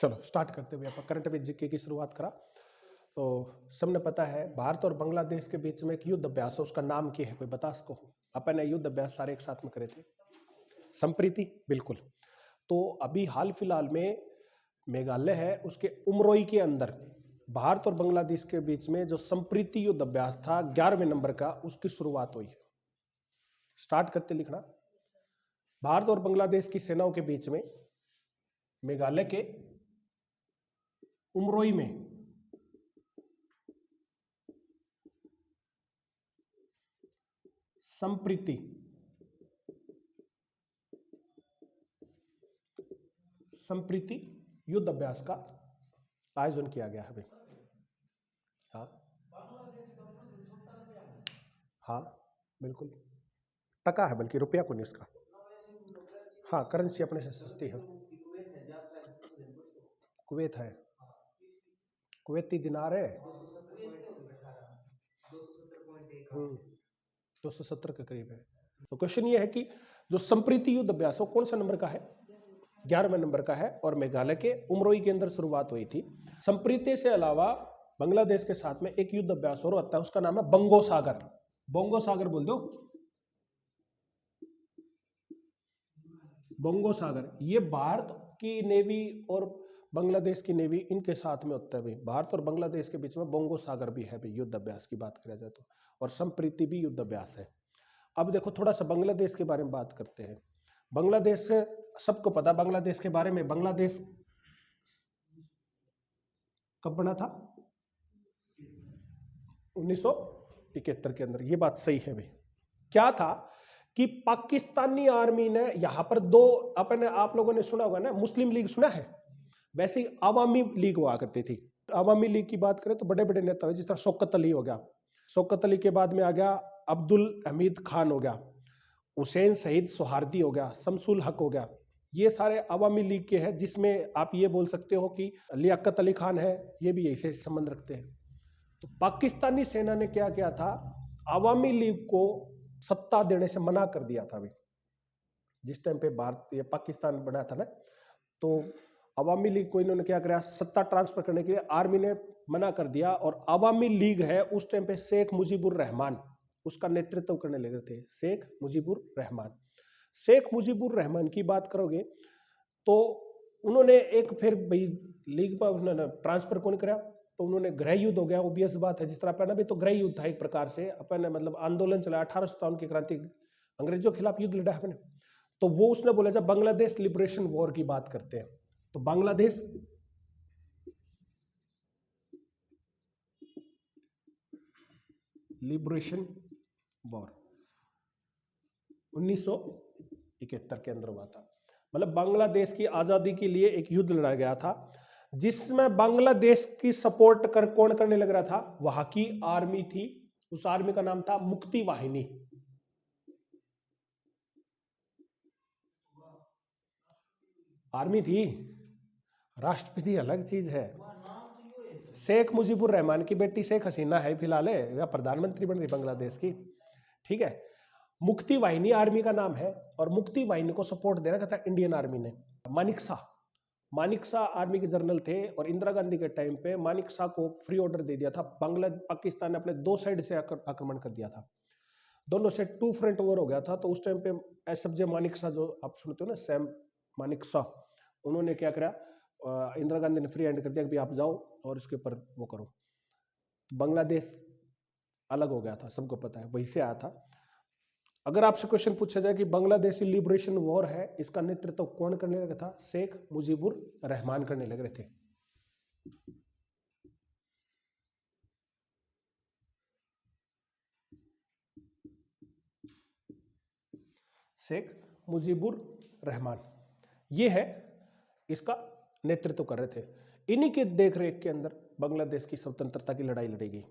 चलो स्टार्ट करते हुए आप करंट अफेयर जीके की शुरुआत करा। तो सबने पता है भारत और बांग्लादेश के बीच में एक युद्ध अभ्यास है, उसका नाम क्या है, कोई बता सको? अपन ने युद्ध अभ्यास सारे एक साथ में करे थे। संप्रीति, बिल्कुल। तो अभी हाल फिलहाल में मेघालय है उसके उमरोई के अंदर भारत और बांग्लादेश के बीच में जो संप्रीति युद्ध अभ्यास था 11वें नंबर का, उसकी शुरुआत हुई है। स्टार्ट करते लिखना। भारत और बांग्लादेश की सेनाओं के बीच में मेघालय के उमरोई में संप्रीति युद्ध अभ्यास का आयोजन किया गया है। हाँ हाँ बिल्कुल, टका है बल्कि रुपया को नहीं उसका। हाँ, करेंसी अपने से सस्ती है। कुवैत है, कुवैती दिनार है। 270 के करीब है। तो क्वेश्चन ये है कि जो संप्रीति युद्ध अभ्यास है कौन सा नंबर का है? 11वें नंबर का है और मेघालय के उमरोई के अंदर शुरुआत हुई थी। संप्रीति से अलावा बांग्लादेश के साथ में एक युद्ध अभ्यास और होता है, उसका नाम है बंगो सागर। बंगो सागर बोल दो। बंगो सागर ये भारत की नेवी और बांग्लादेश की नेवी इनके साथ में होता है भाई। भारत और बांग्लादेश के बीच में बंगो सागर भी है भाई, युद्ध अभ्यास की बात करें जाए तो। और संप्रीति भी युद्ध अभ्यास है। अब देखो थोड़ा सा बांग्लादेश के बारे में बात करते हैं। बांग्लादेश सबको पता बांग्लादेश के बारे में। बांग्लादेश कब बना था? 1971 के अंदर। ये बात सही है भाई। क्या था कि पाकिस्तानी आर्मी ने यहां पर दो, अपने आप लोगों ने सुना होगा ना, मुस्लिम लीग सुना है? वैसे ही अवामी लीग हुआ करती थी। अवामी लीग की बात करें तो बड़े बड़े नेता हुए, जिस तरह शौकत अली हो गया, शौकत अली के बाद में आ गया अब्दुल हमीद खान हो गया, हुसैन शहीद सोहार्दी हो गया, शमसुल हक हो गया। ये सारे अवामी लीग के हैं, जिसमें आप ये बोल सकते हो कि लियाकत अली खान है, ये भी यही से संबंध रखते हैं। तो पाकिस्तानी सेना ने क्या किया था, अवामी लीग को सत्ता देने से मना कर दिया था। अभी जिस टाइम पे भारत ये पाकिस्तान बना था ना, तो अवामी लीग को इन्होंने क्या किया, सत्ता ट्रांसफर करने के लिए आर्मी ने मना कर दिया। और अवामी लीग है उस टाइम पे शेख मुजीबुर रहमान उसका नेतृत्व करने लगे थे। शेख मुजीबुर रहमान, शेख मुजीबुर रहमान की बात करोगे तो उन्होंने एक फिर भाई लीग पर उन्होंने ट्रांसफर कौन कराया, तो उन्होंने गृह युद्ध हो गया। ओबियस बात है, जिस तरह अपन अभी तो गृह युद्ध था एक प्रकार से, अपन ने मतलब आंदोलन चला 1857 की क्रांति, अंग्रेजों के खिलाफ युद्ध लड़ा अपने। तो वो उसने बोला जब बांग्लादेश लिबरेशन वॉर की बात करते हैं, तो बांग्लादेश लिबरेशन वॉर 1971 के अंदर हुआ था। मतलब बांग्लादेश की आजादी के लिए एक युद्ध लड़ा गया था, जिसमें बांग्लादेश की सपोर्ट कर कौन करने लग रहा था, वहां की आर्मी थी। उस आर्मी का नाम था मुक्ति वाहिनी। आर्मी थी, राष्ट्रपति अलग चीज है। शेख मुजीबुर रहमान की बेटी शेख हसीना है फिलहाल, है या प्रधानमंत्री बन रही बांग्लादेश की, ठीक है। मुक्ति वाहिनी आर्मी का नाम है, और मुक्ति वाहिनी को सपोर्ट देना था इंडियन आर्मी ने। मानिक शाह आर्मी के जनरल थे, और इंदिरा गांधी के टाइम पे मानिक शाह को फ्री ऑर्डर दे दिया था। पाकिस्तान ने अपने दो साइड से आक्रमण कर दिया था, दोनों से टू फ्रंट वॉर हो गया था। तो उस टाइम पे एसएफजे मानिक शाह, जो आप सुनते हो ना, सैम मानिक शाह, उन्होंने क्या करा, इंदिरा गांधी ने फ्री हैंड कर दिया कि आप जाओ और इसके ऊपर वो करो। तो बांग्लादेश अलग हो गया था, सबको पता है, वहीं से आया था। अगर आपसे क्वेश्चन पूछा जाए कि बांग्लादेशी लिबरेशन वॉर है, इसका नेतृत्व कौन करने लगा था, शेख मुजीबुर रहमान करने लग रहे थे। शेख मुजीबुर रहमान ये है, इसका नेतृत्व कर रहे थे। इन्हीं के देख रेख के अंदर बांग्लादेश की स्वतंत्रता की लड़ाई लड़ी गई।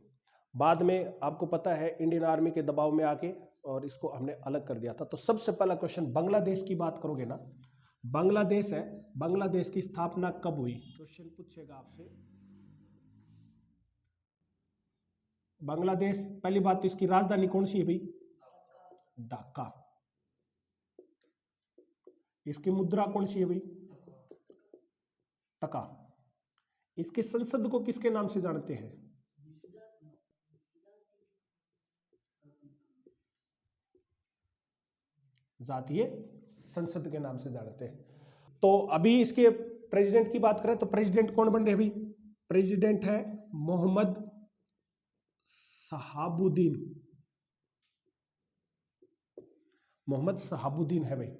बाद में आपको पता है इंडियन आर्मी के दबाव में आके और इसको हमने अलग कर दिया था। तो सबसे पहला क्वेश्चन, बांग्लादेश की बात करोगे ना, बांग्लादेश है, बांग्लादेश की स्थापना कब हुई, क्वेश्चन पूछेगा आपसे। बांग्लादेश, पहली बात तो इसकी राजधानी कौन सी है भाई, ढाका। इसकी मुद्रा कौन सी है भाई, टका। इसके संसद को किसके नाम से जानते हैं? जातीय संसद के नाम से जानते हैं। तो अभी इसके प्रेसिडेंट की बात करें तो प्रेसिडेंट कौन बन रहे हैं? अभी प्रेसिडेंट है मोहम्मद शहाबुद्दीन। मोहम्मद शहाबुद्दीन है भाई।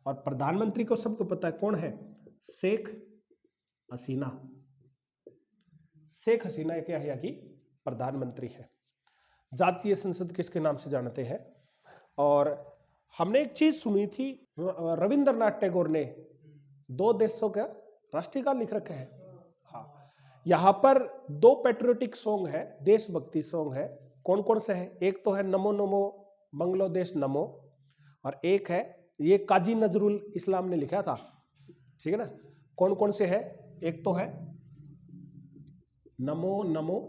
और प्रधानमंत्री को सबको पता है कौन है? शेख हसीना। शेख हसीना क्या है? यहाँ की प्रधानमंत्री है। जातीय संसद किसके नाम से जानते हैं? और हमने एक चीज सुनी थी, रविंद्रनाथ टैगोर ने 2 देशों का राष्ट्रीय गान लिख रखे हैं। हाँ, यहाँ पर 2 पेट्रियोटिक सॉन्ग है, देशभक्ति सॉन्ग है। कौन कौन से हैं? एक तो है नमो नमो बांग्लादेश नमो, और एक है ये काजी नजरुल इस्लाम ने लिखा था, ठीक है ना। कौन कौन से है? एक तो है नमो नमो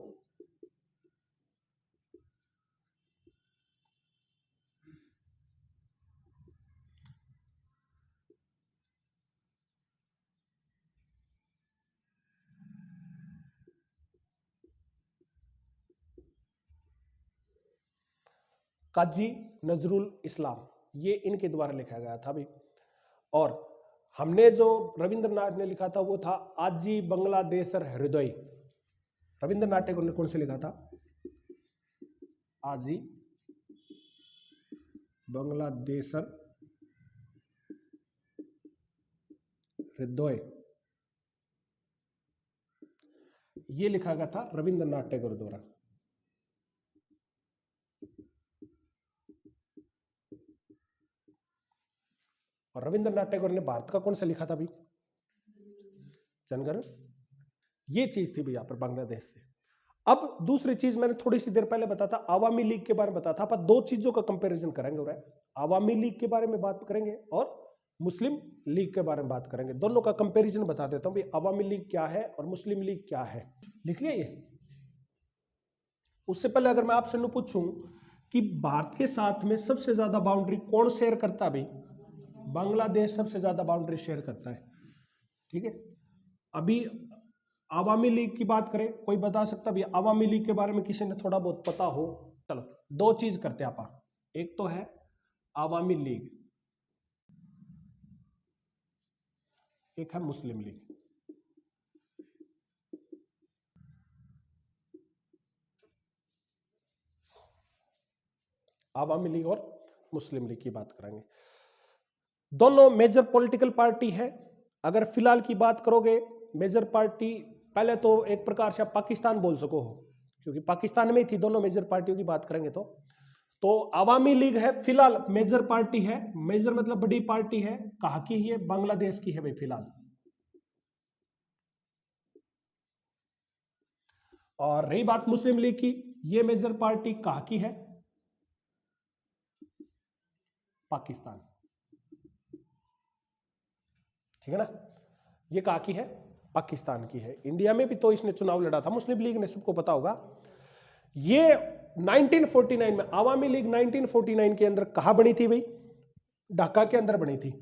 काजी नजरुल इस्लाम, ये इनके द्वारा लिखा गया था भी। और हमने जो रविंद्रनाथ ने लिखा था वो था आजी बांग्लादेशर हृदय। रविंद्रनाथ टैगोर ने कौन से लिखा था? आजी बांग्लादेशर हृदय, ये लिखा गया था रविंद्रनाथ टैगोर द्वारा। और रविंद्रनाथ टैगोर ने भारत का कौन सा लिखा था भी? जनगण। ये चीज थी भी यहाँ पर बांग्लादेश से। अब दूसरी चीज मैंने थोड़ी सी देर पहले बताया था, आवामी लीग के बारे में बताया था। पर 2 चीजों का कंपैरिजन करेंगे, हो रहा है आवामी लीग के बारे में बात करेंगे और मुस्लिम लीग के बारे में बात करेंगे। दोनों का कंपैरिजन बता देता हूं भाई, आवामी लीग क्या है और मुस्लिम लीग क्या है। लिख लिया ये? उससे पहले अगर मैं आपसे पूछूं कि भारत के साथ में सबसे ज्यादा बाउंड्री कौन शेयर करता है भाई? बांग्लादेश सबसे ज्यादा बाउंड्री शेयर करता है, ठीक है। अभी आवामी लीग की बात करें, कोई बता सकता भी आवामी लीग के बारे में किसी ने थोड़ा बहुत पता हो? चलो 2 चीज करते हैं आप, एक तो है आवामी लीग, एक है मुस्लिम लीग। आवामी लीग और मुस्लिम लीग की बात करेंगे। दोनों मेजर पॉलिटिकल पार्टी है। अगर फिलहाल की बात करोगे मेजर पार्टी, पहले तो एक प्रकार से आप पाकिस्तान बोल सको हो, क्योंकि पाकिस्तान में ही थी। दोनों मेजर पार्टियों की बात करेंगे तो आवामी लीग है फिलहाल मेजर पार्टी है। मेजर मतलब बड़ी पार्टी है। कहाँ की है? बांग्लादेश की है भाई फिलहाल। और रही बात मुस्लिम लीग की, ये मेजर पार्टी कहाँ की है? पाकिस्तान, ठीक है ना। ये कहाँ की है? पाकिस्तान की है। इंडिया में भी तो इसने चुनाव लड़ा था मुस्लिम लीग ने, सबको पता होगा। ये 1949 में आवामी लीग 1949 के अंदर कहां बनी थी भाई? ढाका के अंदर बनी थी।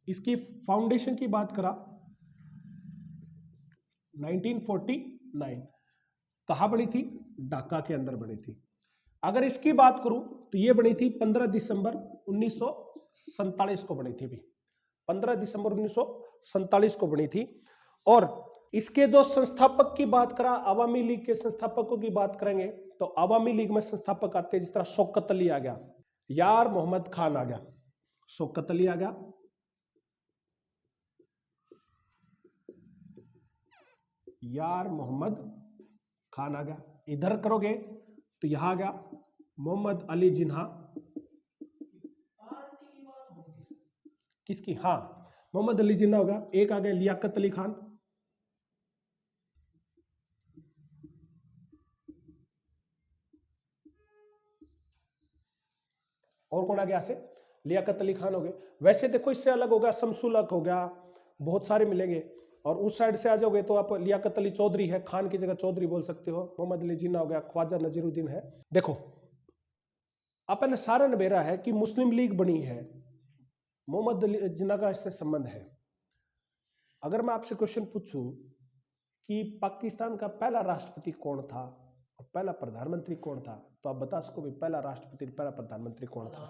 इसकी फाउंडेशन की बात करा 1949, कहां बनी थी? ढाका के अंदर बनी थी। अगर इसकी बात करूं तो ये बनी थी 15 दिसंबर 1947 को बनी थी भी। 15 दिसंबर 1947 को बनी थी। और इसके जो संस्थापक की बात करा, आवामी लीग के संस्थापकों की बात करेंगे तो आवामी लीग में संस्थापक आते हैं, जिस तरह शौकत अली आ गया, यार मोहम्मद खान आ गया, शौकत अली आ गया, यार मोहम्मद खान आ गया। इधर करोगे तो यहां आ गया मोहम्मद अली जिन्हा। किसकी? हाँ, मोहम्मद अली जिन्ना हो गया। एक आ गया लियाकत अली खान, और कौन आ गया से? लियाकत अली खान हो गए। वैसे देखो इससे अलग हो गया शमसुल हक हो गया, बहुत सारे मिलेंगे। और उस साइड से आ जाओगे तो आप लियाकत अली चौधरी है, खान की जगह चौधरी बोल सकते हो। मोहम्मद अली जिन्ना हो गया, ख्वाजा नजीरुद्दीन है। देखो अपन सारा नबेरा है कि मुस्लिम लीग बनी है, मोहम्मद अली जिन्ना का इससे संबंध है। अगर मैं आपसे क्वेश्चन पूछूं कि पाकिस्तान का पहला राष्ट्रपति कौन था और पहला प्रधानमंत्री कौन था, तो आप बता सको भी पहला राष्ट्रपति पहला प्रधानमंत्री कौन था?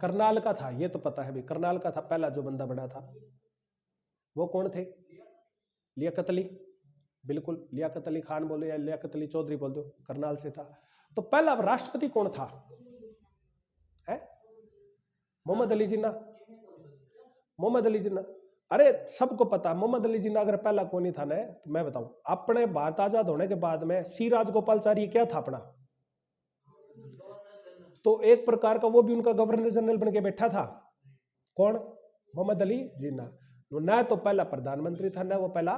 करनाल का था, ये तो पता है भी, करनाल का था पहला जो बंदा बना था। वो कौन थे? लियाकत अली। बिल्कुल, लियाकत अली खान बोलो या लियाकत अली चौधरी बोल दो, करनाल से था। तो पहला राष्ट्रपति कौन था? है मोहम्मद अली जिन्ना। मोहम्मद अली जिन्ना, अरे सबको पता मोहम्मद अली जिन्ना अगर पहला कौन ही था ना, तो मैं बताऊं, अपने भारत आजाद होने के बाद में सी राजगोपालचारी क्या था अपना, तो एक प्रकार का वो भी उनका गवर्नर जनरल बन के बैठा था। कौन? मोहम्मद अली जिन्ना। ना तो पहला प्रधानमंत्री था ना वो पहला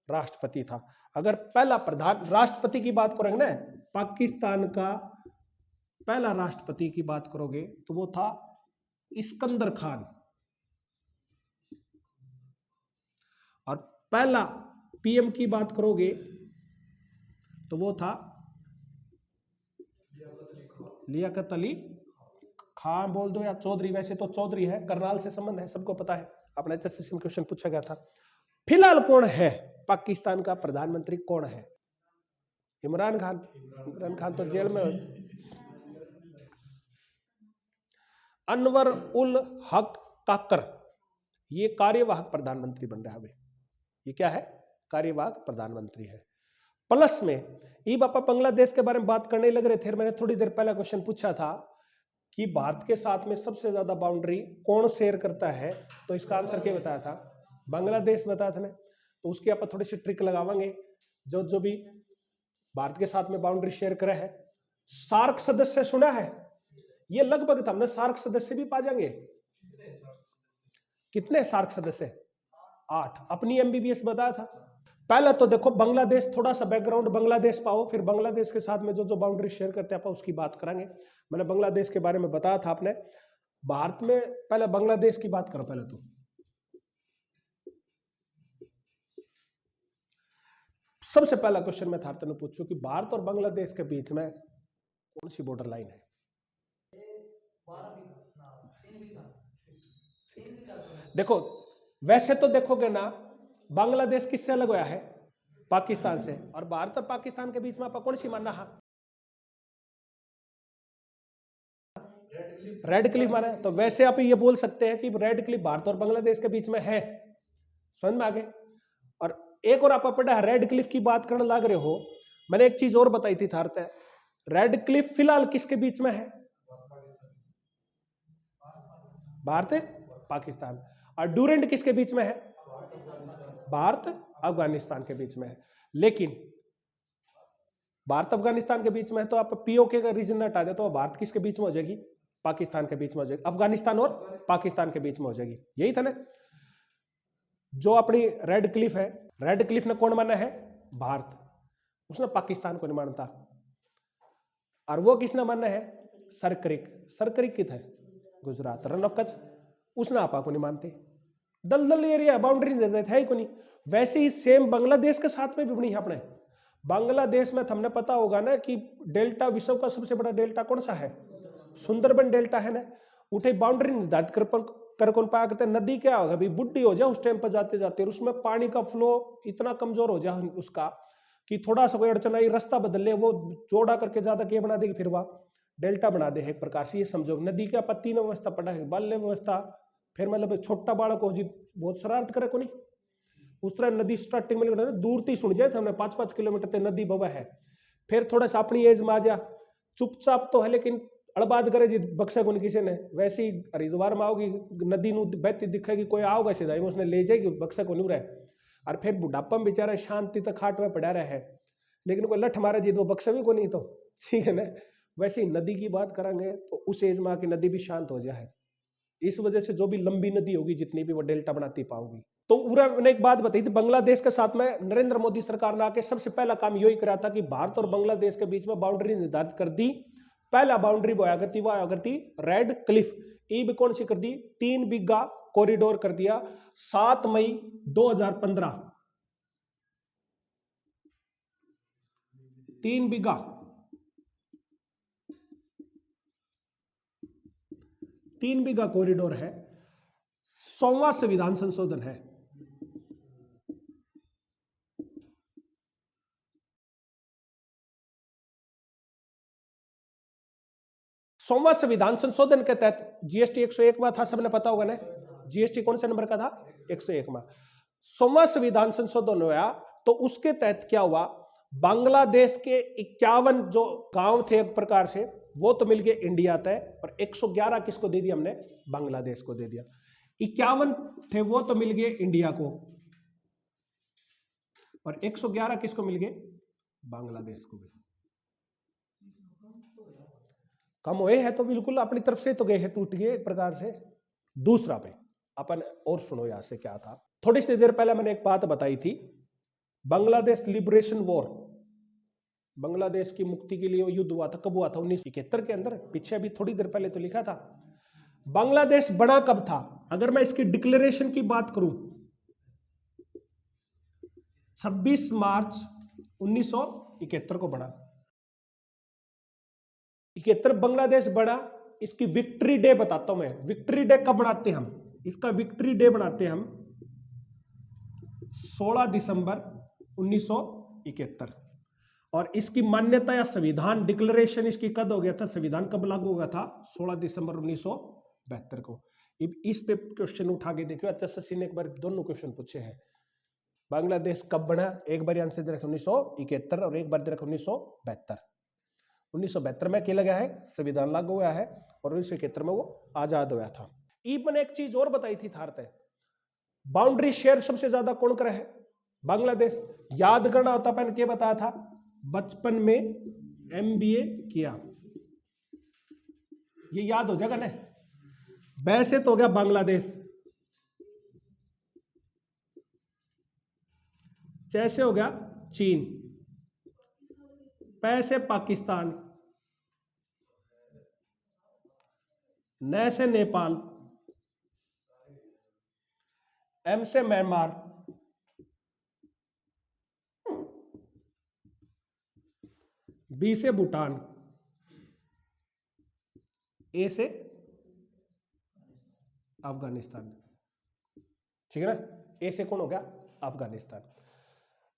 राष्ट्रपति था। अगर पहला प्रधान राष्ट्रपति की बात करेंगे ना, पाकिस्तान का पहला राष्ट्रपति की बात करोगे तो वो था इस्कंदर खान, और पहला पीएम की बात करोगे तो वो था लियाकत अली खान बोल दो या चौधरी, वैसे तो चौधरी है, करनाल से संबंध है, सबको पता है, अपने एचएससी में क्वेश्चन पूछा गया था। फिलहाल कौन है पाकिस्तान का प्रधानमंत्री, कौन है? इमरान खान। इमरान खान तो जेल में। अनवर उल हक काकर, ये कार्यवाहक प्रधानमंत्री बन रहा है अभी। ये क्या है? कार्यवाहक प्रधानमंत्री है। प्लस में ये बापा बांग्लादेश के बारे में बात करने लग रहे थे, मैंने थोड़ी देर पहला क्वेश्चन पूछा था कि भारत के साथ में सबसे ज्यादा बाउंड्री कौन शेयर करता है, तो इसका आंसर क्या बताया था? बांग्लादेश बताया था ना। तो उसकी आप थोड़ी सी ट्रिक लगावांगे, जो जो भी भारत के साथ में बाउंड्री शेयर करे है। सार्क सदस्य सुना है? ये लगभग हमने सार्क सदस्य भी पा जाएंगे। कितने सार्क सदस्य? 8। अपनी एमबीबीएस बताया था। पहला तो देखो बांग्लादेश, थोड़ा सा बैकग्राउंड बांग्लादेश पाओ, फिर बांग्लादेश के साथ में जो जो बाउंड्री शेयर करते हैं उसकी बात करेंगे। मैंने बांग्लादेश के बारे में बताया था आपने। भारत में पहले बांग्लादेश की बात करो। पहले तो सबसे पहला क्वेश्चन मैं था पूछूं कि भारत और बांग्लादेश के बीच में कौन सी बॉर्डर लाइन है? देखो वैसे तो देखोगे ना, बांग्लादेश किससे अलग हुआ है? पाकिस्तान से। और भारत और पाकिस्तान के बीच में आप कौन सी मानना है? रेड क्लिफ माना है। तो वैसे आप ये बोल सकते हैं कि रेड क्लिफ भारत और बांग्लादेश के बीच में है। समझ में आ गए? और एक और आप पढ़ा रेड क्लिफ की बात करने लग रहे हो, मैंने एक चीज और बताई थी थारते, रेड क्लिफ फिलहाल किसके बीच में है? भारत पाकिस्तान। और डूरेंट किसके बीच में है? भारत अफगानिस्तान के बीच में है। लेकिन भारत अफगानिस्तान के बीच में है, तो आप पीओके का रीजन हटा दे तो भारत किसके बीच में हो जाएगी? पाकिस्तान के बीच में हो जाएगी। अफगानिस्तान और पाकिस्तान के बीच में हो जाएगी। यही था ना। जो अपनी रेड क्लिफ है, रेड क्लिफ ने कौन माना है? भारत। उसने पाकिस्तान को नहीं मानता। और वो किसने माना है? सरक्रिक। सरक्रिक कित है? गुजरात। रन ऑफ कच्छ उसने आपा को नहीं मानते। दलदल एरिया, बाउंड्री नहीं देते है ही को नहीं। वैसे ही सेम बांग्लादेश के साथ में भी बनी है अपने। बांग्लादेश में हमने पता होगा ना कि डेल्टा, विश्व का सबसे बड़ा डेल्टा कौन सा है? सुंदरबन डेल्टा है ना। उठे बाउंड्री निर्धारित कर कौन पाया करते? नदी क्या होगा भाई, बुढ़ी हो जाए उस टाइम पर जाते जाते, और उसमें पानी का फ्लो इतना कमजोर हो जाए उसका कि थोड़ा सा कोई अड़चन आई, रास्ता बदल ले, वो जोड़ा करके ज्यादा क्या बना देगी, फिर वह डेल्टा बना दे। एक प्रकार से ये समझो, नदी का तीन व्यवस्था पड़ा है, बाल्य व्यवस्था, फिर मतलब छोटा बालक हो जी बहुत शरारत करे को नहीं, उस तरह नदी स्टार्टिंग में दूर थी सुन जाए हमने 5-5 किलोमीटर तक नदी बवा है। फिर थोड़ा सा अपनी एज में आ जा, चुपचाप तो है लेकिन अड़बाद करे जी बक्सा को नहीं किसी ने। वैसे ही हरिद्वार में आओगी, नदी नू बहती दिखेगी, कोई आओगा सीधा उसने ले जाएगी, बक्सा को नहीं रहे। और फिर बुढ़ापा में बेचारा शांति तक खाट में पड़ा रहा है, लेकिन कोई लठ मारे जी तो बक्सा भी को नहीं, तो ठीक है ना। वैसे ही नदी की बात करेंगे तो उस एज में आके नदी भी शांत हो जाए। इस वजह से जो भी लंबी नदी होगी जितनी भी, वो डेल्टा बनाती पाओगी। तो मैंने एक बात बताई थी, बांग्लादेश के साथ में नरेंद्र मोदी सरकार ने आके सबसे पहला काम यही करा था कि भारत और बांग्लादेश के बीच में बाउंड्री निर्धारित कर दी। पहला बाउंड्री वो आया करती रेड क्लिफ। ये भी कौन सी कर दी? 3 बीघा कॉरिडोर कर दिया 7 मई 2015। 3 बीघा, 3 बीघा कॉरिडोर है। 100वां संविधान संशोधन है। 100वां संविधान संशोधन के तहत जीएसटी 101वां था, सबने पता होगा ना। जीएसटी कौन से नंबर का था? 101वां। 100वां संविधान संशोधन हुआ तो उसके तहत क्या हुआ, बांग्लादेश के 51 जो गांव थे एक प्रकार से, वो तो मिल गए इंडिया तय, और 111 किसको दे दिया हमने? बांग्लादेश को दे दिया। 51 थे वो तो मिल गए इंडिया को, और 111 किसको मिल गए? बांग्लादेश को भी। कम हुए हैं तो बिल्कुल अपनी तरफ से तो गए हैं, टूट गए एक प्रकार से। दूसरा पे अपन और सुनो यहां से क्या था। थोड़ी सी देर पहले मैंने एक बात बताई थी, बांग्लादेश लिबरेशन वॉर, बांग्लादेश की मुक्ति के लिए युद्ध हुआ था। कब हुआ था? 1971 के अंदर। पीछे अभी थोड़ी देर पहले तो लिखा था। बांग्लादेश बना कब था? अगर मैं इसकी डिक्लेरेशन की बात करूं, 26 मार्च 1971 को बना। 71 बांग्लादेश बना। इसकी विक्ट्री डे बताता हूं मैं। विक्ट्री डे कब बनाते हैं हम? इसका विक्ट्री डे बनाते हैं हम 16 दिसंबर 1971। और इसकी मान्यता या संविधान डिक्लेरेशन इसकी कब हो गया था? संविधान कब लागू हो गया था? 16 दिसंबर 1972 को। इस पे क्वेश्चन उठा के देखो, HSSC ने एक बार दोनों क्वेश्चन पूछे हैं। बांग्लादेश कब बना? एक बार आंसर दे रखा 1971 और एक बार दे रखा 1972। 1972 में क्या लगा है? संविधान लागू हुआ है, और 1971 में वो आजाद हुआ था। मैंने एक चीज और बताई थी थारते, बाउंड्री शेयर सबसे ज्यादा कौन करे है? बांग्लादेश। याद करना होता, मैंने क्या बताया था? बचपन में MBA किया, ये याद हो जाएगा ना। वैसे तो हो गया बांग्लादेश, जैसे हो गया चीन, पैसे पाकिस्तान, न से नेपाल, M से म्यांमार, B से भूटान, A से अफगानिस्तान। ठीक है ना? A से कौन हो गया? अफगानिस्तान।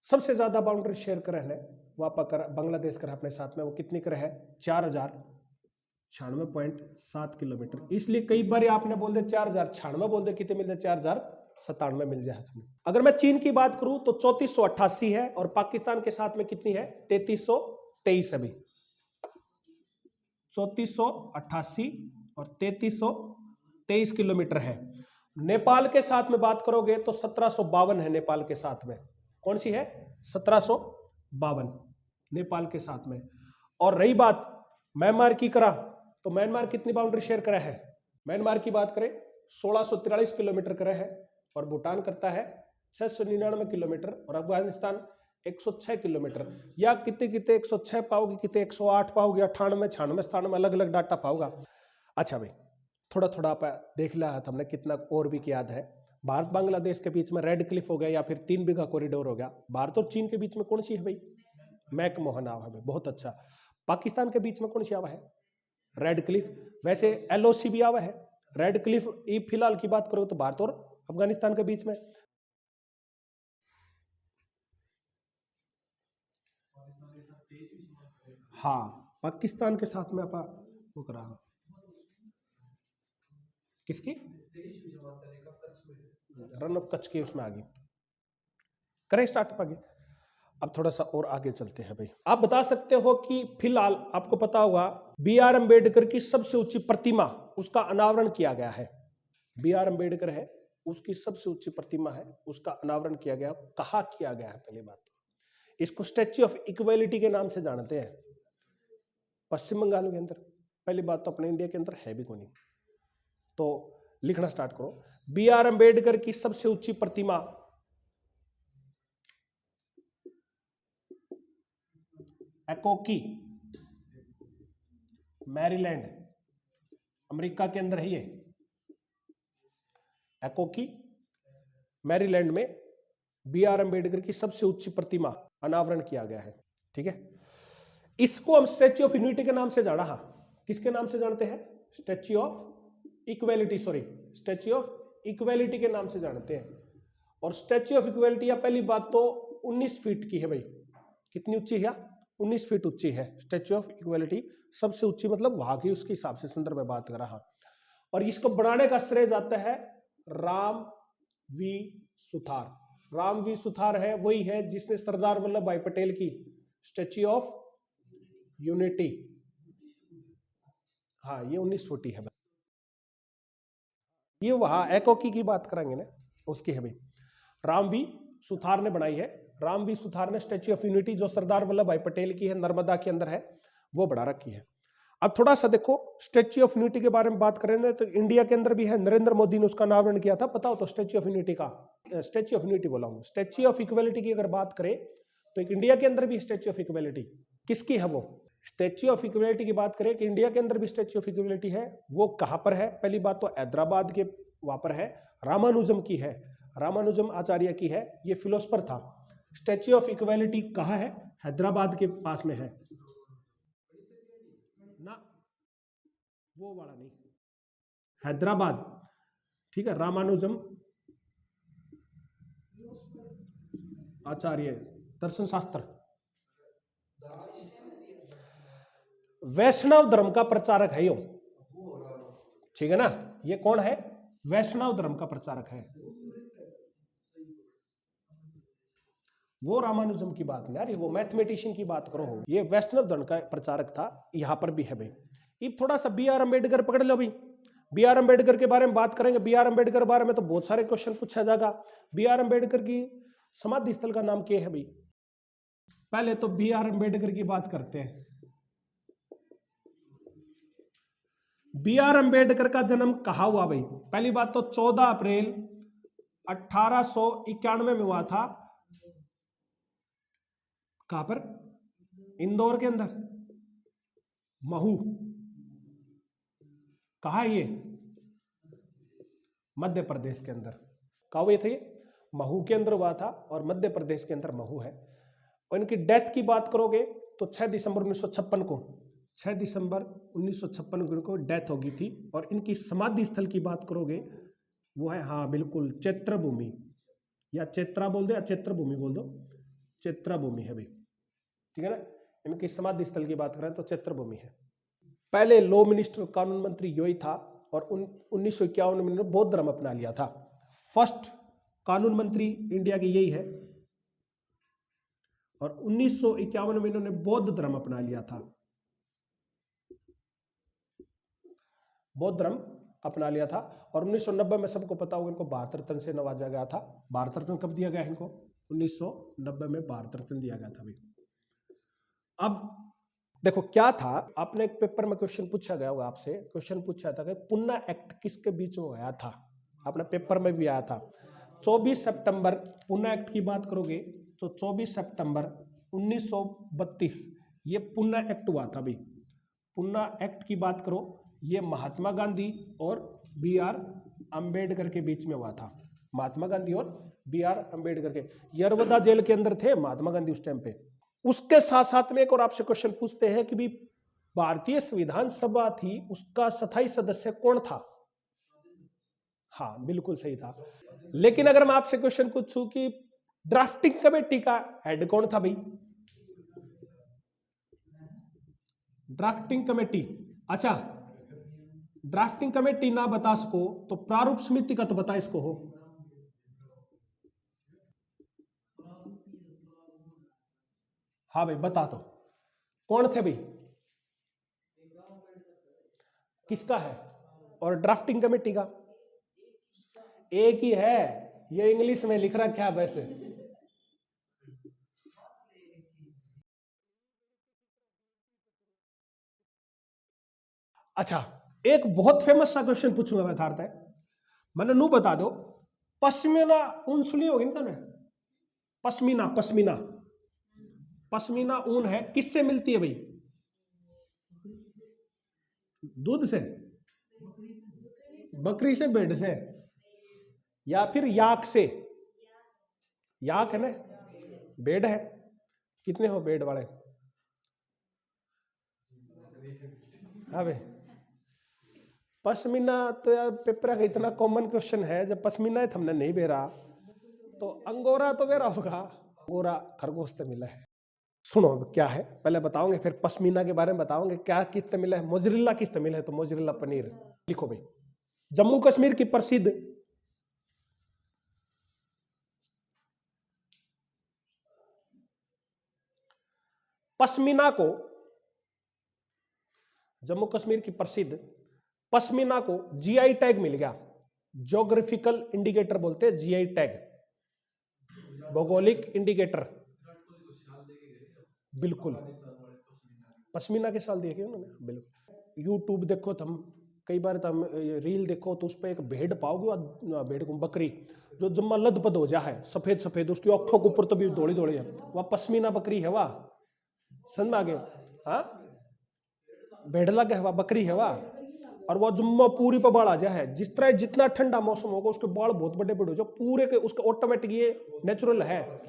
सबसे ज्यादा बाउंड्री शेयर कर रहे हैं वो आप बांग्लादेश कर अपने साथ में। वो कितनी कर है? 4096.7 किलोमीटर। इसलिए कई बार आपने बोल दे 4096 बोल दे, कितने मिल जाए? 4097 मिल जाए। अगर मैं चीन की बात करूं तो 3488 है, और पाकिस्तान के साथ में कितनी है? 3323। अभी 3488 और 3323 किलोमीटर है। नेपाल के साथ में बात करोगे तो 1752 है नेपाल के साथ में। कौन सी है? 1752 नेपाल के साथ में। और रही बात म्यांमार की करा, तो म्यांमार कितनी बाउंड्री शेयर करा है? म्यांमार की बात करें 1643 किलोमीटर करा है, और भूटान करता है 699 किलोमीटर, और अफगानिस्तान 106 किलोमीटर। या कितने कितने 106 पाओगे, कितने 108 पाओगे, 98 96 97 अलग अलग डाटा पाओगा। अच्छा भाई, थोड़ा थोड़ा आप देख लिया है हमने, कितना और भी याद है। भारत बांग्लादेश के बीच में रेड क्लिफ हो गया, या फिर 3 बीघा कॉरिडोर हो गया। भारत और चीन के बीच में कौन सी है भाई? मैकमोहन आवा है, बहुत अच्छा। पाकिस्तान के बीच में कौन सी आवा है? Red Cliff. वैसे LOC भी आवा है। रेड क्लिफ फिलहाल की बात करो तो भारत और अफगानिस्तान के बीच में। हाँ, पाकिस्तान के साथ में आप वो करा किसकी? रन ऑफ कच्छ की उसमें आ गई। करें स्टार्ट आगे। अब थोड़ा सा और आगे चलते हैं भाई। आप बता सकते हो कि फिलहाल आपको पता होगा BR अम्बेडकर की सबसे ऊंची प्रतिमा, उसका अनावरण किया गया है। BR अम्बेडकर है, उसकी सबसे ऊंची प्रतिमा है, उसका अनावरण किया गया। कहाँ किया गया है? पहली बात इसको स्टैच्यू ऑफ इक्वेलिटी के नाम से जानते हैं, पश्चिम बंगाल के अंदर। पहली बात तो अपने इंडिया के अंदर है भी कोई नहीं। तो लिखना स्टार्ट करो। BR अम्बेडकर की सबसे ऊंची प्रतिमा एकोकी, मैरीलैंड, अमेरिका के अंदर है ये। एकोकी, मैरीलैंड में BR अम्बेडकर की सबसे ऊंची प्रतिमा अनावरण किया गया है। ठीक है, इसको हम स्टैच्यू ऑफ यूनिटी के नाम से जाना। किसके नाम से जानते हैं? Statue of equality, sorry, statue of equality के नाम से जानते हैं। और स्टैच्यू ऑफ इक्वेलिटी, या पहली बात तो 19 फीट की है भाई। कितनी ऊंची है? 19 फीट ऊंची है स्टैच्यू ऑफ इक्वेलिटी, सबसे ऊंची, मतलब वहां की उसके हिसाब से संदर्भ में बात कर रहा। और इसको बनाने का श्रेय जाता है राम वी सुथार। राम वी सुथार है वही है जिसने सरदार वल्लभ भाई पटेल की स्टैच्यू ऑफ यूनिटी, हाँ ये 19 फुटी है। ये वहां एकॉकी की बात करेंगे ना, उसकी है भाई। राम वी सुथार ने बनाई है। राम वी सुथार ने स्टैच्यू ऑफ यूनिटी जो सरदार वल्लभ भाई पटेल की है, नर्मदा के अंदर है, वो बना रखी है। अब थोड़ा सा देखो स्टैच्यू ऑफ यूनिटी के बारे में बात करें ना, तो इंडिया के अंदर भी है, नरेंद्र मोदी ने उसका अनावरण किया था, पता हो तो स्टैच्यू ऑफ यूनिटी का, स्टैच्यू ऑफ यूनिटी बोला हूं। स्टैच्यू ऑफ इक्वेलिटी की अगर बात करें तो एक इंडिया के अंदर भी स्टैच्यू ऑफ इक्वेलिटी किसकी है? वो स्टैच्यू ऑफ इक्वेलिटी की बात करें कि इंडिया के अंदर भी स्टैच्यू ऑफ इक्वेलिटी है, वो कहां पर है? पहली बात तो हैदराबाद के वहां पर है, रामानुजम की है, रामानुजम आचार्य की है, ये फिलोसफर था। स्टैच्यू ऑफ इक्वेलिटी कहां है? हैदराबाद के पास में है ना, वो वाला नहीं, हैदराबाद, ठीक है। रामानुजम आचार्य, दर्शन शास्त्र, वैष्णव धर्म का प्रचारक है यो, ठीक है ना। ये कौन है? वैष्णव धर्म का प्रचारक है। वो रामानुजम की बात नहीं यार, वो मैथमेटिशियन की बात करो। ये वैष्णव धर्म का प्रचारक था, यहां पर भी है भाई। अब थोड़ा सा बी आर अम्बेडकर पकड़ लो भाई। बी आर अम्बेडकर के बारे में बात करेंगे। बी आर अम्बेडकर के बारे में तो बहुत सारे क्वेश्चन पूछा जाएगा। बी आर अम्बेडकर की समाधि स्थल का नाम क्या है भाई? पहले तो बी आर अम्बेडकर की बात करते हैं। बी आर अम्बेडकर का जन्म कहाँ हुआ भाई? पहली बात तो 14 अप्रैल 1891 में हुआ था। कहां पर? इंदौर के अंदर। महू कहा है ये? मध्य प्रदेश के अंदर। कहा हुआ था ये? महू के अंदर हुआ था, और मध्य प्रदेश के अंदर महू है। और इनकी डेथ की बात करोगे तो 6 दिसंबर 1956 को, 6 दिसंबर 1956 को डेथ होगी थी। और इनकी समाधि स्थल की बात करोगे वो है, हाँ बिल्कुल, चैत्रभूमि, या चैत्रा बोल दो या चैत्रभूमि बोल दो, चैत्रभूमि है भाई, ठीक है ना। इनकी समाधि स्थल की बात करें तो चैत्रभूमि है। पहले लॉ मिनिस्टर, कानून मंत्री यही था, और 1951 में इन्होंने बौद्ध धर्म अपना लिया था। फर्स्ट कानून मंत्री इंडिया की यही है, और 1951 में इन्होंने बौद्ध धर्म अपना लिया था, बौद्ध धर्म अपना लिया था। और 1990 में सबको पता होगा इनको भारत रत्न से नवाजा गया था। भारत रत्न कब दिया गया इनको? 1990 में भारत रत्न दिया गया था भाई। अब देखो क्या था, आपने एक पेपर में क्वेश्चन पूछा गया होगा आपसे, क्वेश्चन पूछा था कि पुन्ना एक्ट किसके बीच में आया था? अपने पेपर में भी आया था 24 सितंबर। पुन्ना एक्ट की बात करोगे तो 24 सितंबर 1932 ये पुन्ना एक्ट हुआ था भाई। पुन्ना एक्ट की बात करो, ये महात्मा गांधी और बी आर अम्बेडकर के बीच में हुआ था। महात्मा गांधी और बी आर अम्बेडकर के, यरवदा जेल के अंदर थे महात्मा गांधी उस टाइम पे। उसके साथ साथ में एक और आपसे क्वेश्चन पूछते हैं कि भी भारतीय संविधान सभा थी, उसका स्थायी सदस्य कौन था? हाँ बिल्कुल सही था। लेकिन अगर मैं आपसे क्वेश्चन पूछूं कि ड्राफ्टिंग कमेटी का हेड कौन था भाई? ड्राफ्टिंग कमेटी, अच्छा ड्राफ्टिंग कमेटी ना बता सको तो प्रारूप समिति का तो बता इसको हो। हाँ भाई बता दो, कौन थे भाई? किसका है? और ड्राफ्टिंग कमेटी का? एक ही है, ये इंग्लिश में लिख रखा है वैसे। अच्छा एक बहुत फेमस सा क्वेश्चन पूछूंगा मैं थारता है, मैंने नू बता दो, पश्मीना ऊन सुनी होगी ना तुमने? पश्मीना, पश्मीना, पश्मीना ऊन है किससे मिलती है भाई? दूध से, बकरी से, भेड़ से, या फिर याक से? याक है ना, भेड़ है। कितने हो भेड़ वाले? हाँ भाई पश्मीना तो यार पेपर का इतना कॉमन क्वेश्चन है, जब पश्मीना है हमने नहीं बेरा तो अंगोरा तो बेरा होगा। अंगोरा खरगोश से मिला है। सुनो अब क्या है पहले बताओगे, फिर पश्मीना के बारे में बताओगे क्या किससे मिला है। मोजरेला किससे मिला है, तो मोजरेला पनीर लिखो भाई। जम्मू कश्मीर की प्रसिद्ध पश्मीना को, जम्मू कश्मीर की प्रसिद्ध पश्मीना को जीआई टैग मिल गया। ज्योग्राफिकल इंडिकेटर बोलते हैं जीआई टैग, भौगोलिक इंडिकेटर। बिल्कुल पश्मीना के साल देखे उन्होंने, बिल्कुल। यूट्यूब देखो तो हम कई बार तो हम रील देखो तो उस पर एक भेड़ पाओगे, और भेड़ को बकरी जो जम्मा लदपद हो जा है, सफेद सफेद, उसकी आंखों के ऊपर तो भी दौड़ी दौड़ी है, वह पश्मीना बकरी है। वाह समझ में आ गए। हाँ भेड़ लग है, वह बकरी है वाह। और वह जुम्मा पूरी पर बाढ़ आ जा है, जिस तरह जितना ठंडा मौसम होगा उसके बाल बहुत बड़े बड़े हो जाए पूरे के, उसका ऑटोमेटिक ये नेचुरल है।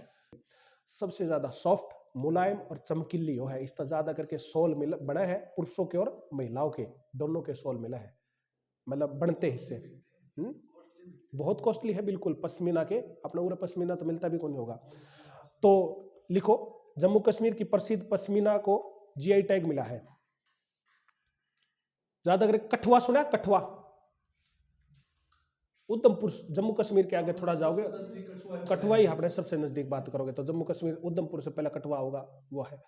सबसे ज्यादा सॉफ्ट मुलायम और चमकीली हो है, इसका ज्यादा करके सोल मिला बना है, पुरुषों के और महिलाओं के दोनों के सोल मिला है, मतलब बनते हिस्से। बहुत कॉस्टली है बिल्कुल पश्मीना के, अपना पूरा पश्मीना तो मिलता भी कौन होगा। तो लिखो जम्मू कश्मीर की प्रसिद्ध पश्मीना को जीआई टैग मिला है। ज्यादा करके कठवा सुना, कठवा उधमपुर, जम्मू कश्मीर के आगे थोड़ा जाओगे कठवा ही अपने सबसे नजदीक बात करोगे तो जम्मू कश्मीर उधमपुर से पहला कठवा होगा, वो है।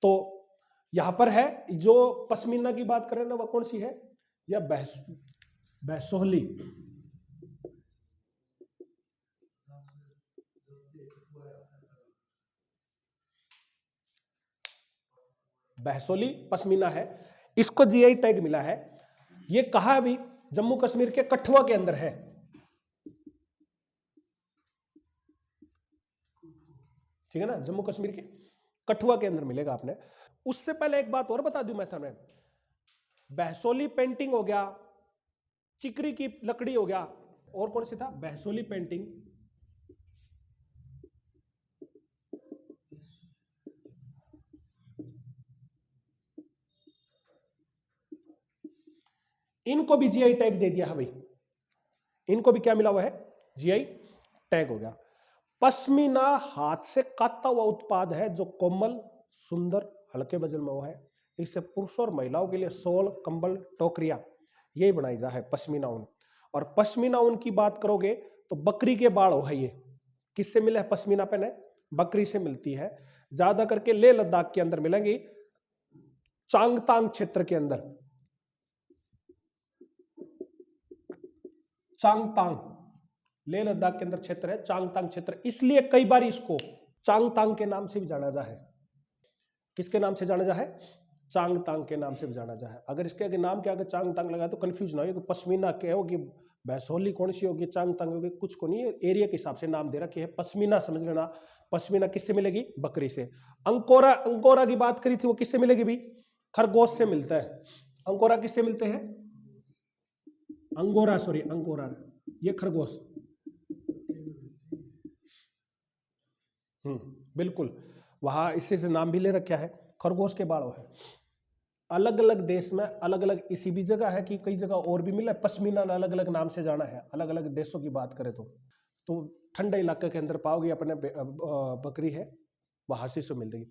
तो यहां पर है जो पश्मीना की बात करें ना, वह कौन सी है, या बैसोहली। बहसोली पश्मीना है, इसको जीआई टैग मिला है। ये कहा अभी जम्मू कश्मीर के कठुआ के अंदर है। ठीक है ना, जम्मू कश्मीर के कठुआ के अंदर मिलेगा आपने। उससे पहले एक बात और बता दूं मैं तुम्हें, बहसोली पेंटिंग हो गया, चिकरी की लकड़ी हो गया, और कौन सी था, बहसोली पेंटिंग, इनको भी जीआई टैग दे दिया है भाई। इनको भी क्या मिला हुआ है, जीआई टैग हो गया। पश्मीना हाथ से काता हुआ उत्पाद है जो कोमल सुंदर हल्के वजन में हुआ है। इससे पुरुषों और महिलाओं के लिए सोल कंबल टोकरियां यही बनाई जा है पश्मीना ऊन। और पश्मीना ऊन की बात करोगे तो बकरी के बाल हो है, ये किससे मिले है पश्मीना पहने, बकरी से मिलती है। ज्यादा करके लेह लद्दाख के अंदर मिलेंगी, चांगतांग क्षेत्र के अंदर, चांगतांग लेह लद्दाख के अंदर क्षेत्र है चांगतांग क्षेत्र, इसलिए कई बार इसको चांगतांग के नाम से भी जाना जा है। किसके नाम से जाना जा है, चांगतांग के नाम से भी जाना जा है। अगर इसके आगे नाम के आगे चांगतांग लगा तो कंफ्यूज ना हो कि पश्मीना क्या होगी, भैंसोली कौन सी होगी, चांगतांग होगी, कुछ को नहीं है, एरिया के हिसाब से नाम दे रखे है। पश्मीना समझ लेना, पश्मीना किससे मिलेगी, बकरी से। अंकोरा, अंकोरा की बात करी थी, वो किससे मिलेगी भी, खरगोश से मिलता है। अंकोरा किससे मिलते हैं, अंगोरा, सॉरी अंगोरा, ये खरगोश। बिल्कुल, वहां इसी से नाम भी ले रखा है, खरगोश के बालों है। अलग अलग देश में अलग अलग, इसी भी जगह है कि कई जगह और भी मिला है, पश्मीना अलग अलग नाम से जाना है। अलग अलग देशों की बात करें तो ठंडे इलाके के अंदर पाओगे अपने बकरी है, वहां से मिल रही।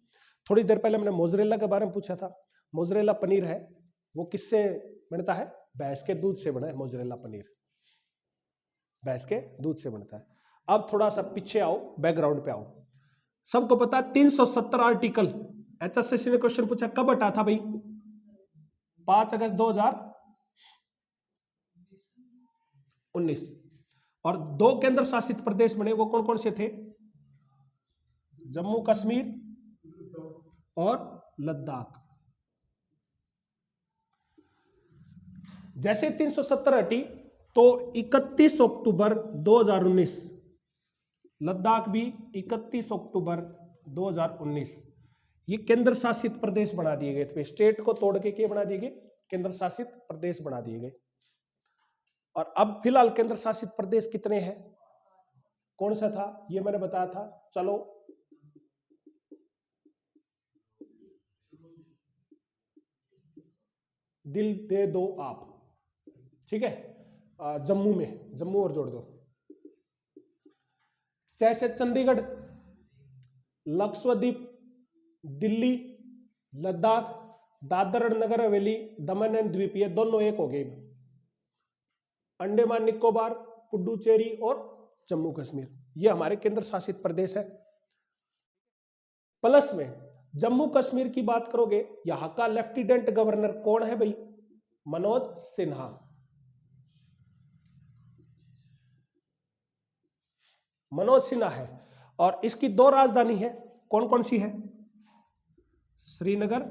थोड़ी देर पहले मैंने मोजरेला के बारे में पूछा था, मोजरेला पनीर है, वो किससे बनता है, भैंस के दूध से बना है मोजरेला पनीर, भैंस के दूध से बनता है। अब थोड़ा सा पीछे आओ, बैकग्राउंड पे आओ। सबको पता है 370 आर्टिकल एचएससीसी ने क्वेश्चन पूछा कब हटा था भाई, 5 अगस्त 2019। और 2 केंद्र शासित प्रदेश बने, वो कौन कौन से थे, जम्मू कश्मीर और लद्दाख। जैसे 370 हटी तो 31 अक्टूबर 2019 लद्दाख भी 31 अक्टूबर 2019 ये केंद्र शासित प्रदेश बना दिए गए थे। स्टेट को तोड़ के क्या बना दिए गए, केंद्र शासित प्रदेश बना दिए गए। और अब फिलहाल केंद्र शासित प्रदेश कितने हैं, कौन सा था ये मैंने बताया था, चलो दिल दे दो आप, ठीक है, जम्मू में, जम्मू और जोड़ दो। च से चंडीगढ़, लक्षद्वीप, दिल्ली, लद्दाख, दादर और नगर हवेली, दमन एंड द्वीप, ये दोनों एक हो गए। अंडमान निकोबार, पुडुचेरी और जम्मू कश्मीर, ये हमारे केंद्र शासित प्रदेश है। प्लस में जम्मू कश्मीर की बात करोगे, यहां का लेफ्टिनेंट गवर्नर कौन है भाई? मनोज सिन्हा। मनोज सिन्हा है। और इसकी दो राजधानी है, कौन कौन सी है? श्रीनगर,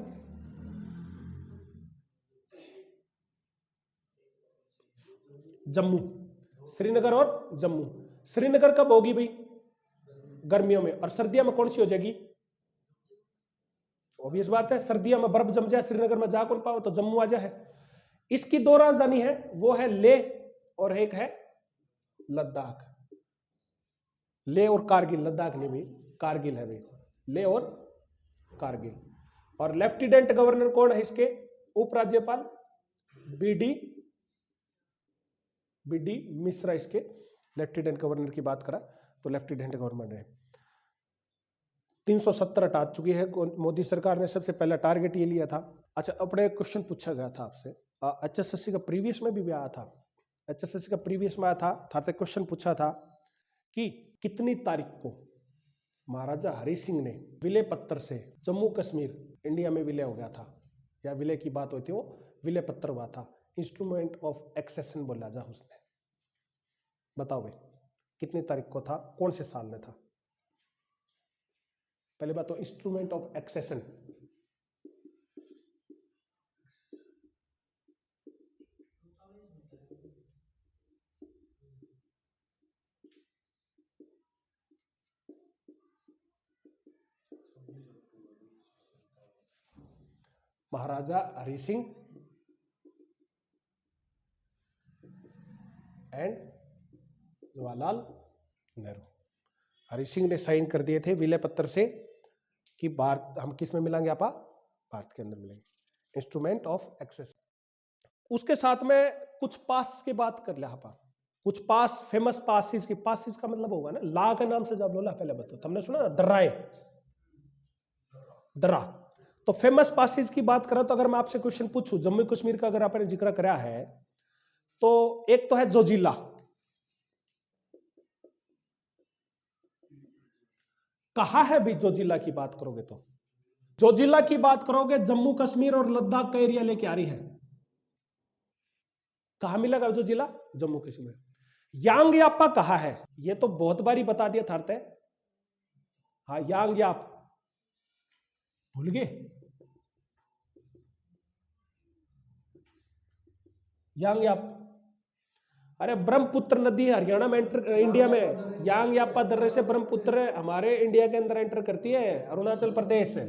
जम्मू। श्रीनगर और जम्मू। श्रीनगर कब होगी भाई? गर्मियों में। और सर्दियों में कौन सी हो जाएगी? ऑब्वियस बात है, सर्दियों में बर्फ जम जाए, श्रीनगर में जा कौन पाओ, तो जम्मू आ जाए। इसकी दो राजधानी है, वो है लेह और एक है लद्दाख। लेह और कारगिल, लद्दाख नहीं भाई, कारगिल है भाई, लेह और कारगिल। और लेफ्टिनेंट गवर्नर कौन है इसके? उपराज्यपाल बी डी मिश्रा इसके लेफ्टिनेंट गवर्नर की बात करा तो लेफ्टिनेंट गवर्नर है। 370 हटा चुकी है मोदी सरकार ने, सबसे पहला टारगेट ये लिया था। अच्छा, अपने क्वेश्चन पूछा गया था आपसे, HSSC का प्रीवियस में भी आया था, HSSC का प्रीवियस में आया था, क्वेश्चन पूछा था कि कितनी तारीख को महाराजा हरि सिंह ने विलय पत्र से जम्मू कश्मीर इंडिया में विलय हो गया था, या विलय की बात होती है, वो विलय पत्र हुआ था, इंस्ट्रूमेंट ऑफ एक्सेशन बोला जा उसने। बताओ भाई कितनी तारीख को था, कौन से साल में था? पहले बात तो instrument of accession, Maharaja Hari Singh and Jawaharlal Nehru. Hari Singh ने साइन कर दिए थे विलय पत्र से कि भारत, हम किस में मिलेंगे आपा? भारत के अंदर मिलेंगे, इंस्ट्रूमेंट ऑफ एक्सेस। उसके साथ में कुछ पास की बात कर लिया आपा, कुछ पास, फेमस पासिस की, पासिस का मतलब होगा ना ला के नाम से, जब बोला पहले बताओ, तुमने सुना ना दर्राए, दर्रा। तो फेमस पासिस की बात करा तो अगर मैं आपसे क्वेश्चन पूछूं, जम्मू कश्मीर का अगर आपने जिक्र करा है, तो एक तो है जोजिला, कहा है भी जोजिला की बात करोगे तो, जोजिला की बात करोगे जम्मू कश्मीर और लद्दाख का एरिया लेके आ रही है। कहा मिलेगा जोजिला? जम्मू कश्मीर। यांग यापा कहा है? ये तो बहुत बारी बता दिया था। हाँ, यांग याप भूल गए? यांग याप, अरे ब्रह्मपुत्र नदी हरियाणा में एंटर, इंडिया में यांग यापा दर्रे से ब्रह्मपुत्र हमारे इंडिया के अंदर एंटर करती है, अरुणाचल प्रदेश से।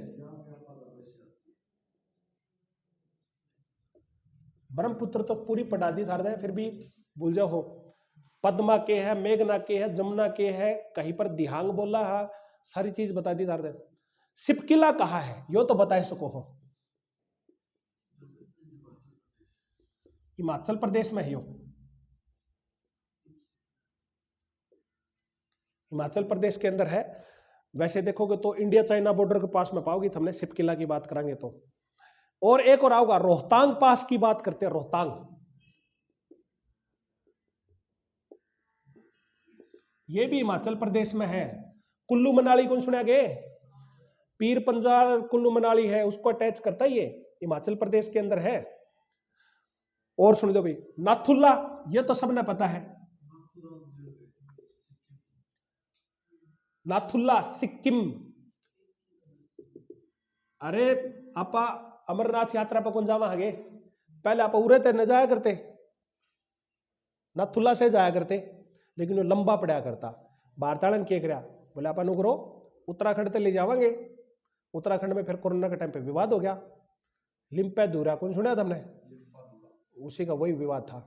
ब्रह्मपुत्र तो पूरी पढ़ा दी था, फिर भी भूल जाओ हो। पद्मा के है, मेघना के है, जमुना के है, कहीं पर दिहांग बोला है, सारी चीज बता दी था। सिपकिला कहा है? यो तो बता सको हो। हिमाचल प्रदेश में है यो, हिमाचल प्रदेश के अंदर है। वैसे देखोगे तो इंडिया चाइना बॉर्डर के पास में पाओगे, हमने सिपकिला की बात करेंगे तो। और एक और आओगा, रोहतांग पास की बात करते हैं, रोहतांग, ये भी हिमाचल प्रदेश में है। कुल्लू मनाली कौन सुना गए? पीर पंजाल कुल्लू मनाली है, उसको अटैच करता है, ये हिमाचल प्रदेश के अंदर है। और सुन दो भाई, नाथुल्ला, ये तो सबने पता है, नाथुल्ला सिक्किम। अरे आपा अमरनाथ यात्रा पर कौन जावा आगे? पहले आप उरे ते न जाया करते, नाथुल्ला से जाया करते, लेकिन वो लंबा पड़ा करता। भारताड़न क्या करा, बोले अपन उगरो उत्तराखंड ते ले जावांगे। उत्तराखंड में फिर कोरोना के टाइम पे विवाद हो गया, लिम्पे दूरा कौन सुना था हमने? उसी का वही विवाद था,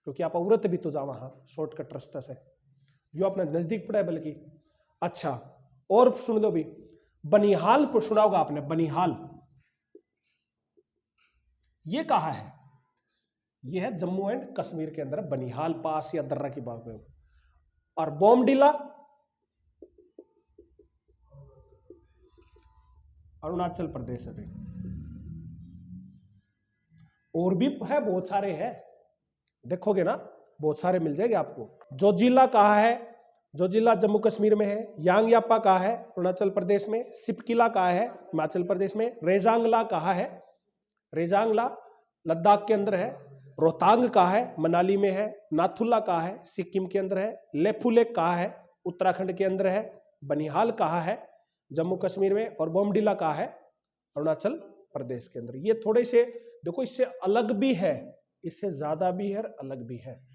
क्योंकि आप उरत भी तो जावा, हाँ शॉर्टकट रास्ता से, जो अपना नजदीक पड़ा है बल्कि। अच्छा, और सुन लो भी, बनिहाल पर सुना होगा आपने, बनिहाल ये कहा है? ये है जम्मू एंड कश्मीर के अंदर, बनिहाल पास या दर्रा की बात में। और बोमडिला अरुणाचल प्रदेश है। और भी है, बहुत सारे हैं, देखोगे ना बहुत सारे मिल जाएंगे आपको। जोजिला कहाँ है? जोजिला जम्मू कश्मीर में है। यांगयापा कहाँ है? अरुणाचल प्रदेश में। सिपकिला कहाँ है? हिमाचल प्रदेश में। रेजांगला कहाँ है? रेजांगला लद्दाख के अंदर है। रोहतांग कहाँ है? मनाली में है। नाथुला कहाँ है? सिक्किम के अंदर है। लेपुलेक कहाँ है? उत्तराखंड के अंदर है। बनिहाल कहाँ है? जम्मू कश्मीर में। और बोमडिला कहाँ है? अरुणाचल प्रदेश के अंदर। ये थोड़े से देखो, इससे अलग भी है, इससे ज्यादा भी है, अलग भी है।